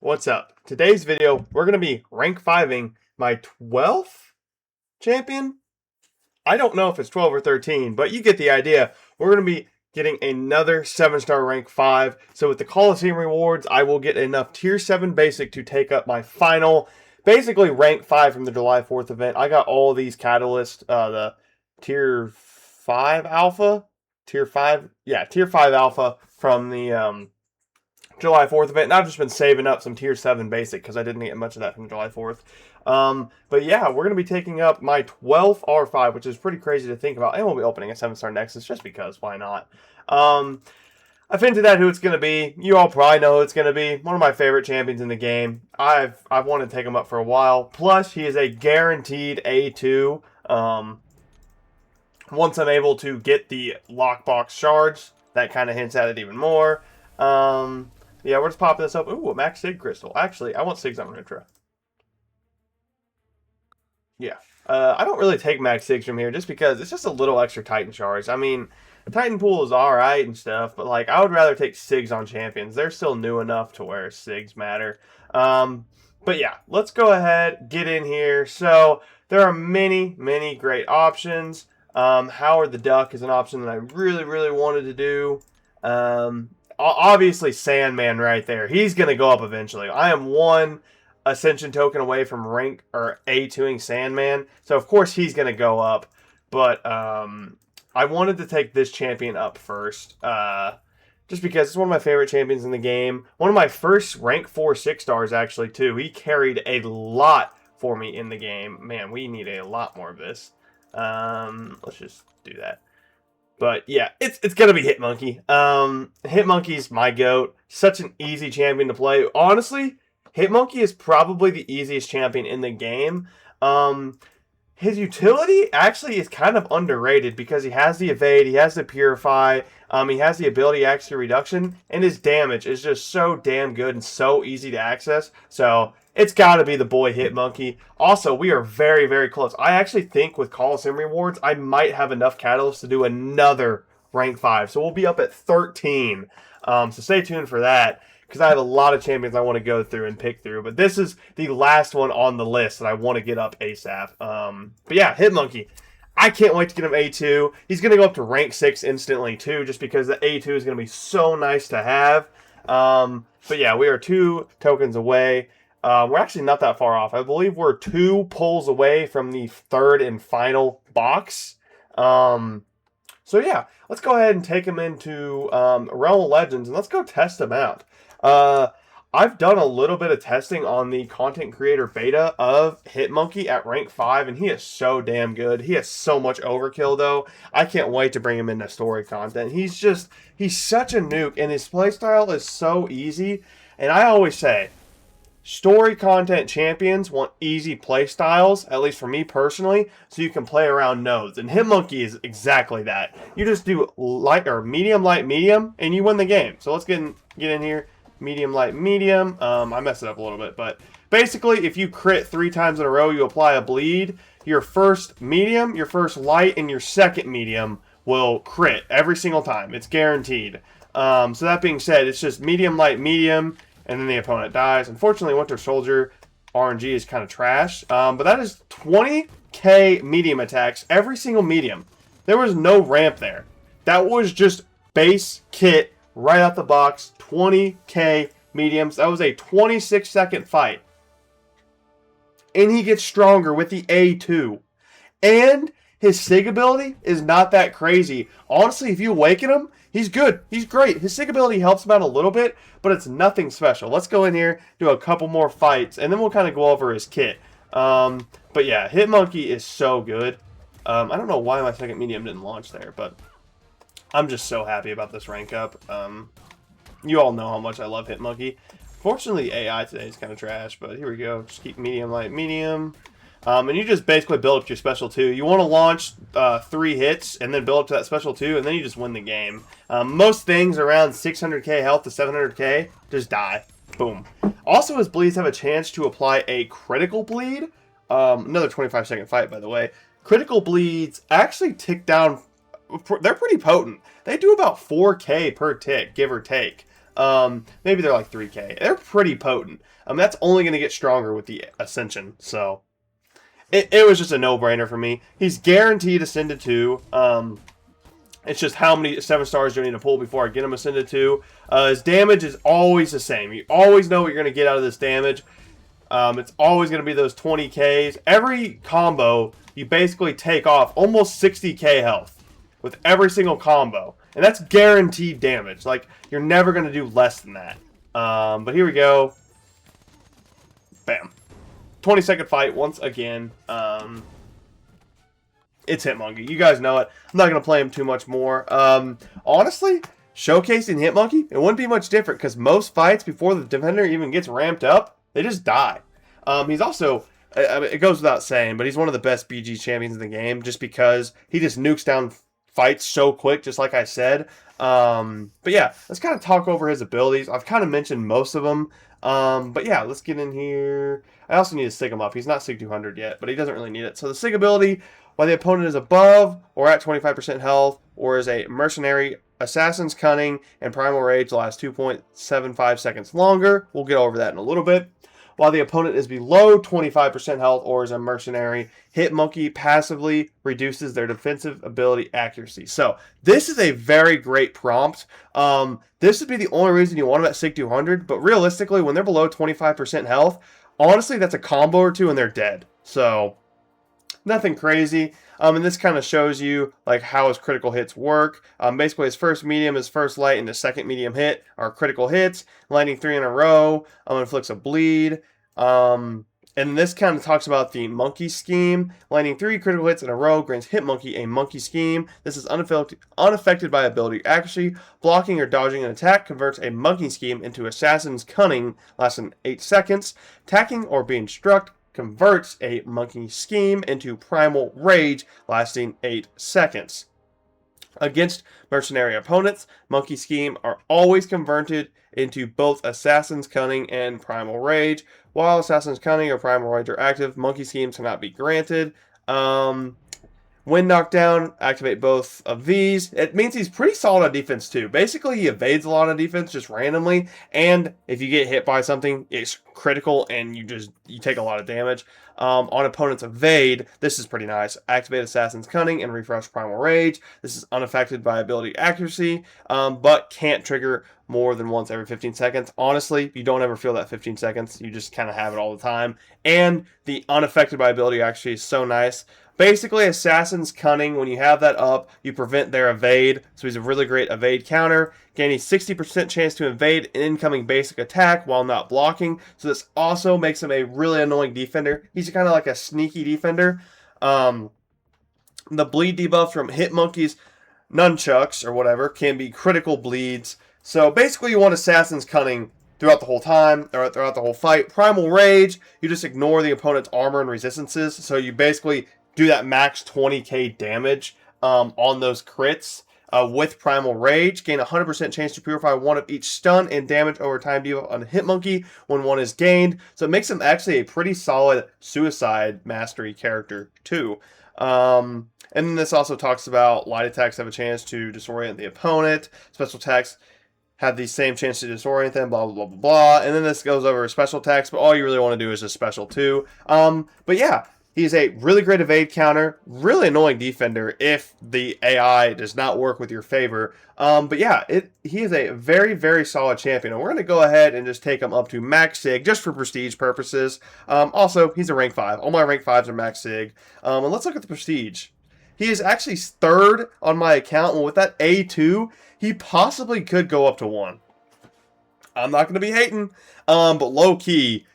What's up? Today's video, we're going to be rank 5ing my 12th champion. I don't know if it's 12 or 13, but you get the idea. We're going to be getting another 7-star rank 5. So with the Coliseum rewards, I will get enough tier 7 basic to take up my final, basically rank 5 from the July 4th event. I got all these catalysts, the tier 5 alpha, tier 5, yeah, tier 5 alpha from the July 4th event, and I've just been saving up some tier 7 basic because I didn't get much of that from July 4th. But yeah, we're going to be taking up my 12th R5, which is pretty crazy to think about, and we'll be opening a 7-star Nexus just because, why not? I've hinted at who it's going to be. You all probably know who it's going to be. One of my favorite champions in the game. I've wanted to take him up for a while. Plus, he is a guaranteed A2. Once I'm able to get the lockbox shards, that kind of hints at it even more. Yeah, we're just popping this up. Ooh, a Max Sig Crystal. Actually, I want Sigs on Ritra. Yeah. I don't really take Max Sigs from here just because it's just a little extra Titan shards. I mean, the Titan pool is alright and stuff, but like I would rather take Sigs on champions. They're still new enough to where Sigs matter. But yeah, let's go ahead, get in here. So there are many, many great options. Howard the Duck is an option that I really, really wanted to do. Obviously Sandman right there. He's going to go up eventually. I am one Ascension token away from rank or A2ing Sandman. So of course he's going to go up. But I wanted to take this champion up first. Just because it's one of my favorite champions in the game. One of my first rank 4 6-stars actually too. He carried a lot for me in the game. Man, we need a lot more of this. Let's just do that. But yeah, it's gonna be Hitmonkey. Hitmonkey's my GOAT. Such an easy champion to play. Honestly, Hitmonkey is probably the easiest champion in the game. His utility actually is kind of underrated because he has the evade, he has the purify, he has the ability accuracy reduction, and his damage is just so damn good and so easy to access. So it's got to be the boy Hitmonkey. Also, we are very, very close. I actually think with Coliseum rewards, I might have enough catalysts to do another rank 5. So we'll be up at 13. So stay tuned for that because I have a lot of champions I want to go through and pick through. But this is the last one on the list that I want to get up ASAP. But yeah, Hitmonkey. I can't wait to get him A2. He's going to go up to rank 6 instantly too, just because the A2 is going to be so nice to have. But yeah, we are 2 tokens away. We're actually not that far off. I believe we're 2 pulls away from the 3rd and final box. So yeah, let's go ahead and take him into Realm of Legends and let's go test him out. I've done a little bit of testing on the content creator beta of Hitmonkey at rank 5, and he is so damn good. He has so much overkill, though. I can't wait to bring him into story content. He's such a nuke, and his playstyle is so easy. And I always say, story content champions want easy playstyles, at least for me personally, so you can play around nodes. And Hitmonkey is exactly that. You just do light, medium, and you win the game. So let's get in here. Medium, light, medium. I messed it up a little bit, but basically, if you crit 3 times in a row, you apply a bleed. Your first medium, your first light, and your second medium will crit every single time. It's guaranteed. So that being said, it's just medium, light, medium, and then the opponent dies. Unfortunately, Winter Soldier RNG is kind of trash. But that is 20k medium attacks, every single medium. There was no ramp there. That was just base kit right out the box, 20k mediums. That was a 26-second fight. And he gets stronger with the A2. And his Sig ability is not that crazy. Honestly, if you awaken him, he's good. He's great. His Sig ability helps him out a little bit, but it's nothing special. Let's go in here, do a couple more fights, and then we'll kind of go over his kit. But yeah, Hitmonkey is so good. I don't know why my second medium didn't launch there, but I'm just so happy about this rank up. You all know how much I love Hitmonkey. Fortunately, AI today is kind of trash, but here we go. Just keep medium, light, medium. And you just basically build up your special 2. You want to launch 3 hits and then build up to that special 2, and then you just win the game. Most things around 600k health to 700k just die. Boom. Also, his bleeds have a chance to apply a critical bleed. Another 25-second fight, by the way. Critical bleeds actually tick down. They're pretty potent. They do about 4k per tick, give or take. Maybe they're like 3K. They're pretty potent. That's only going to get stronger with the Ascension. So it was just a no-brainer for me. He's guaranteed Ascended 2. It's just how many 7 stars do I need to pull before I get him Ascended 2. His damage is always the same. You always know what you're going to get out of this damage. It's always going to be those 20Ks. Every combo, you basically take off almost 60K health with every single combo. And that's guaranteed damage. Like, you're never going to do less than that. But here we go. Bam. 20-second fight once again. It's Hitmonkey. You guys know it. I'm not going to play him too much more. Honestly, showcasing Hitmonkey, it wouldn't be much different because most fights before the defender even gets ramped up, they just die. He's also, I mean, it goes without saying, but he's one of the best BG champions in the game just because he just nukes down fights so quick, just like I said. But yeah, let's kind of talk over his abilities. I've kind of mentioned most of them. But yeah, let's get in here. I also need to sig him up. He's not sig 200 yet, but he doesn't really need it. So the sig ability, while the opponent is above or at 25% health, or is a mercenary, Assassin's Cunning, and Primal Rage lasts 2.75 seconds longer. We'll get over that in a little bit. While the opponent is below 25% health or is a mercenary, Hitmonkey passively reduces their defensive ability accuracy. So this is a very great prompt. This would be the only reason you want them at sig 200, but realistically, when they're below 25% health, honestly, that's a combo or two and they're dead. So nothing crazy. And this kind of shows you like how his critical hits work. Basically, his first medium, his first light, and his second medium hit are critical hits. Landing 3 in a row inflicts a bleed. And this kind of talks about the monkey scheme. Landing 3 critical hits in a row grants Hitmonkey a monkey scheme. This is unaffected by ability accuracy. Blocking or dodging an attack converts a monkey scheme into Assassin's Cunning, lasting 8 seconds. Attacking or being struck converts a monkey scheme into Primal Rage, lasting 8 seconds. Against mercenary opponents, monkey scheme are always converted into both Assassin's Cunning and Primal Rage. While Assassin's Cunning or Primal Rage are active, monkey schemes cannot be granted. When knocked down, activate both of these. It means he's pretty solid on defense too. Basically, he evades a lot of defense just randomly, and if you get hit by something, it's critical and you take a lot of damage. On opponent's evade, this is pretty nice. Activate Assassin's Cunning and refresh Primal Rage. This is unaffected by ability accuracy, but can't trigger more than once every 15 seconds. Honestly, you don't ever feel that 15 seconds. You just kind of have it all the time. And the unaffected by ability accuracy is so nice. Basically, Assassin's Cunning, when you have that up, you prevent their evade. So he's a really great evade counter. Gaining 60% chance to evade an incoming basic attack while not blocking. So this also makes him a really annoying defender. He's kind of like a sneaky defender. The bleed debuff from Hitmonkey's nunchucks or whatever can be critical bleeds. So basically, you want Assassin's Cunning throughout the whole time, or throughout the whole fight. Primal Rage, you just ignore the opponent's armor and resistances. So you basically do that max 20k damage on those crits with Primal Rage. Gain 100% chance to purify one of each stun and damage over time debuff on Hitmonkey when one is gained. So it makes him actually a pretty solid suicide mastery character too. And then this also talks about light attacks have a chance to disorient the opponent. Special attacks have the same chance to disorient them, blah, blah, blah, blah, blah. And then this goes over special attacks, but all you really want to do is just special too. But yeah, he's a really great evade counter, really annoying defender if the AI does not work with your favor. But yeah, he is a very, very solid champion. And we're going to go ahead and just take him up to max sig just for prestige purposes. Also, he's a rank 5. All my rank 5s are max sig. And let's look at the prestige. He is actually 3rd on my account, and with that A2, he possibly could go up to 1. I'm not going to be hating, but low-key,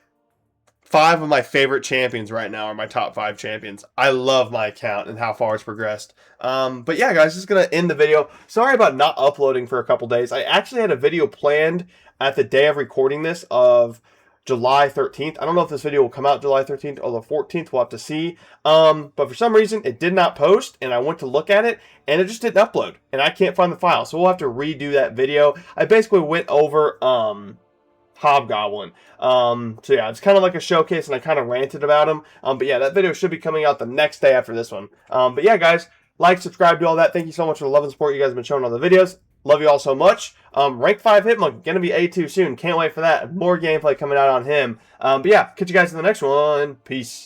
5 of my favorite champions right now are my top 5 champions. I love my account and how far it's progressed. But yeah, guys, just going to end the video. Sorry about not uploading for a couple days. I actually had a video planned at the day of recording this of July 13th. I don't know if this video will come out July 13th or the 14th. We'll have to see. But for some reason, it did not post, and I went to look at it, and it just didn't upload, and I can't find the file. So we'll have to redo that video. I basically went over Hobgoblin. So yeah, it's kind of like a showcase, and I kind of ranted about him. But yeah, that video should be coming out the next day after this one. But yeah, guys, like, subscribe, do all that. Thank you so much for the love and support you guys have been showing on the videos. Love you all so much. Rank 5 Hitmonk, going to be A2 soon. Can't wait for that. More gameplay coming out on him. But yeah, catch you guys in the next one. Peace.